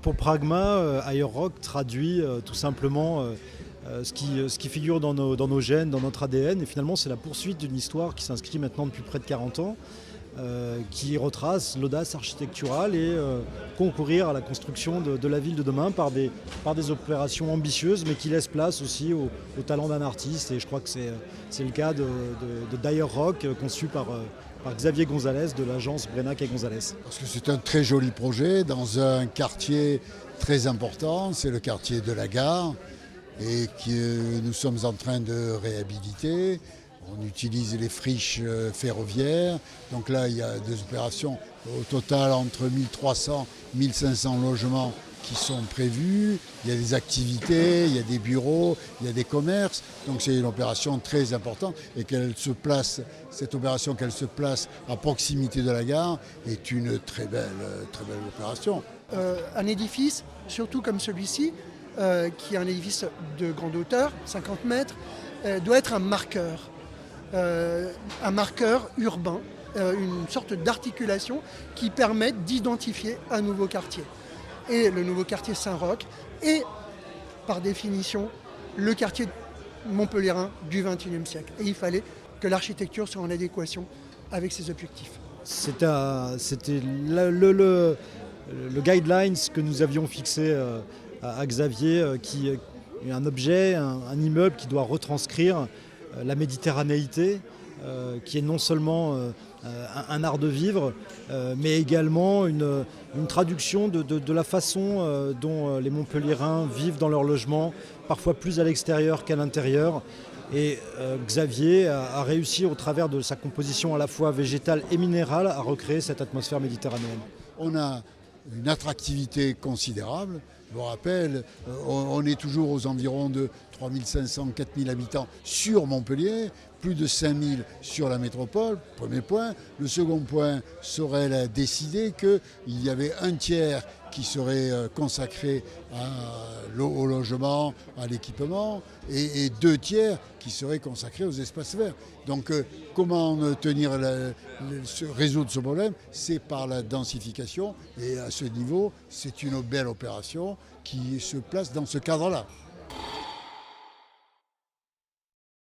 pour Pragma, Higher Rock traduit tout simplement ce qui figure dans nos gènes, dans notre ADN. Et finalement, c'est la poursuite d'une histoire qui s'inscrit maintenant depuis près de 40 ans, qui retrace l'audace architecturale et concourir à la construction de la ville de demain par des opérations ambitieuses, mais qui laissent place aussi au talent d'un artiste. Et je crois que c'est le cas de Higher Rock, conçu par Xavier Gonzalez de l'agence Brenac et Gonzalez. Parce que c'est un très joli projet dans un quartier très important, c'est le quartier de la Gare, et que nous sommes en train de réhabiliter. On utilise les friches ferroviaires. Donc là, il y a des opérations au total entre 1300 et 1500 logements qui sont prévus. Il y a des activités, il y a des bureaux, il y a des commerces. Donc c'est une opération très importante et cette opération qu'elle se place à proximité de la gare est une très belle opération. Un édifice, surtout comme celui-ci, qui est un édifice de grande hauteur, 50 mètres, doit être un marqueur urbain, une sorte d'articulation qui permette d'identifier un nouveau quartier. Et le nouveau quartier Saint-Roch est, par définition, le quartier montpelliérain du XXIe siècle. Et il fallait que l'architecture soit en adéquation avec ses objectifs. C'était le guidelines que nous avions fixé à Xavier, qui est un objet, un immeuble qui doit retranscrire la méditerranéité, qui est non seulement un art de vivre, mais également une traduction de la façon dont les Montpelliérains vivent dans leur logement, parfois plus à l'extérieur qu'à l'intérieur. Et Xavier a réussi, au travers de sa composition à la fois végétale et minérale, à recréer cette atmosphère méditerranéenne. On a une attractivité considérable. Je vous rappelle, on est toujours aux environs de 3500, 4000 habitants sur Montpellier, plus de 5000 sur la métropole, premier point. Le second point serait décider qu'il y avait un tiers qui serait consacré au logement, à l'équipement, et 2 tiers qui seraient consacrés aux espaces verts. Donc comment résoudre ce problème? C'est par la densification, et à ce niveau, c'est une belle opération qui se place dans ce cadre-là.